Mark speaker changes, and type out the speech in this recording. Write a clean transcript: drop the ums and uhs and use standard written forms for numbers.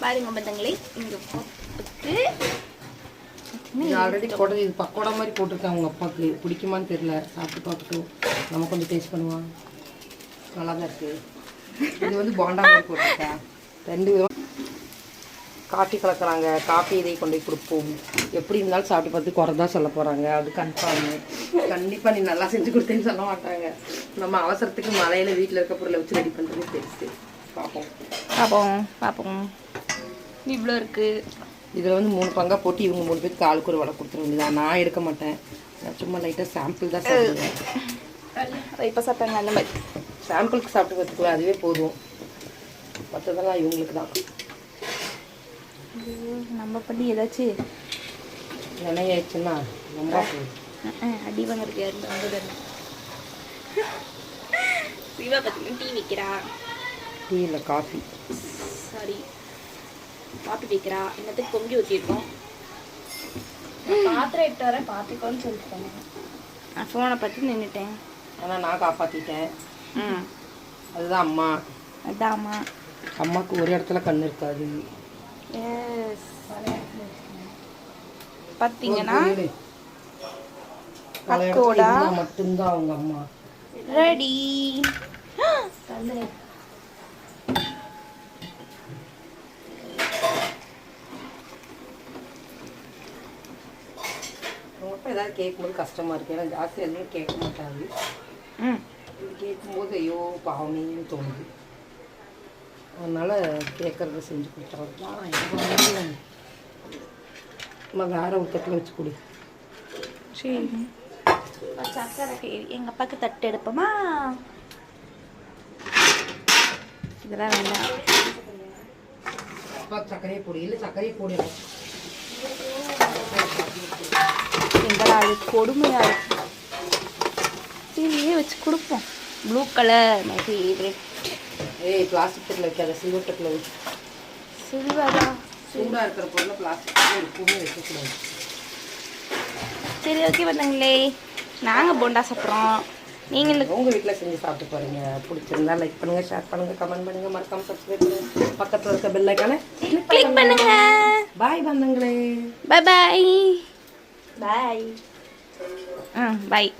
Speaker 1: பாருங்க பந்தங்களே இங்கே
Speaker 2: ஆல்ரெடி போட்டது இது பக்கோடா மாதிரி போட்டிருக்கேன். அவங்க அப்பாவுக்கு பிடிக்குமான்னு தெரியல. சாப்பிட்டு பார்க்கட்டும். நம்ம கொஞ்சம் டேஸ்ட் பண்ணுவான். நல்லா தான் இருக்குது. இது வந்து போண்டா மாதிரி போட்டிருக்கேன். 2 விதம் காஃபி கலக்கிறாங்க. காஃபி இதை கொண்டு போய் கொடுப்போம். எப்படி இருந்தாலும் சாப்பிட்டு பார்த்து குறைதான் சொல்ல போகிறாங்க. அது கன்ஃபார்மு. கண்டிப்பாக நீ நல்லா செஞ்சு கொடுத்தேன்னு சொல்ல மாட்டாங்க. நம்ம அவசரத்துக்கு மலையில் வீட்டில் இருக்க பொருளை வச்சு ரெடி பண்ணுறது பெருசு.
Speaker 1: பார்ப்போம் இவ்வளோ இருக்குது.
Speaker 2: இதில் வந்து 3 பங்காக போட்டு இவங்க 3 பேருக்கு ஆளுக்கு ஒரு வடை கொடுத்துட வேண்டியதான். நான் எடுக்க மாட்டேன். நான் சும்மா லைட்டாக சாம்பிள் தான் சாப்பிடுவேன்.
Speaker 1: இப்போ சாப்பிட்டாங்க அந்த மாதிரி
Speaker 2: சாம்பிளுக்கு சாப்பிட்டு பார்த்துக்கலாம். அதுவே போதும். மற்றதெல்லாம் இவங்களுக்கு தான்.
Speaker 1: நம்ம பண்ணி ஏதாச்சும்
Speaker 2: நினையாச்சுன்னா ரொம்ப போதும்.
Speaker 1: அடி வாங்கிறதுக்கு யாரு வந்து சிவா பார்த்தீங்கன்னா டீ வைக்கிறா.
Speaker 2: டீ இல்லை காஃபி.
Speaker 1: சாரி காஃபி வைக்கிறா. என்னத்துக்கு பொங்கி ஊற்றிருக்கோம். பாத்திரம் எடுத்து வரேன் பார்த்துக்கோன்னு சொல்லிட்டு நான் ஃபோனை பார்த்து நின்றுட்டேன்.
Speaker 2: ஆனால் நான் காப்பாற்றிட்டேன். அதுதான் அம்மா.
Speaker 1: அதுதான் அம்மா.
Speaker 2: அம்மாவுக்கு ஒரு இடத்துல கண் இருக்காது.
Speaker 1: பார்த்தீங்கன்னா
Speaker 2: பக்கோடா மட்டும்தான் அவங்க அம்மா.
Speaker 1: ரெடி.
Speaker 2: ரொம்ப ஏதாவது கேட்கும்போது கஷ்டமாக இருக்குது. ஏன்னா ஜாஸ்தி எதுவும் கேட்க மாட்டாது. கேட்கும்போது ஐயோ பாவமேன்னு தோணுது. அதனால் கேட்குறத செஞ்சு கொடுத்துறதுலாம். நம்ம வேற ஒரு தட்டில் வச்சு கொடு.
Speaker 1: சரி சக்கரை எங்கள் அப்பாவுக்கு தட்டு எடுப்போமா? இதெல்லாம் வேண்டாம்.
Speaker 2: அப்பா சர்க்கரையை போடு. இல்லை சர்க்கரையை போடலாம்.
Speaker 1: எங்களா அது கொடுமையாக சீனியே வச்சு கொடுப்போம். Blue colour my favourite.
Speaker 2: ஏய் பிளாஸ்டிக் தட்டில் வைக்காத, சில்வர் தட்டில் வச்சு.
Speaker 1: சில்வரா?
Speaker 2: சூடாக இருக்கிற பொருளை பிளாஸ்டிக் தட்டில் எப்பவுமே வைக்கக்கூடாது.
Speaker 1: சரி ஓகே வந்தாங்களே. நாங்கள் போண்டா சாப்பிட்றோம். நீங்கள்
Speaker 2: உங்கள் வீட்டில் செஞ்சு சாப்பிட்டு பாருங்க. பிடிச்சிருந்தா லைக் பண்ணுங்கள், ஷேர் பண்ணுங்கள், கமெண்ட் பண்ணுங்கள், மறக்காம சப்ஸ்கிரைப் பண்ணுங்கள். பக்கத்தில் இருக்க பெல் ஐகானை
Speaker 1: கிளிக் பண்ணுங்க.
Speaker 2: பாய் வந்தங்களே.
Speaker 1: பாய் பாய் பாய். பாய்.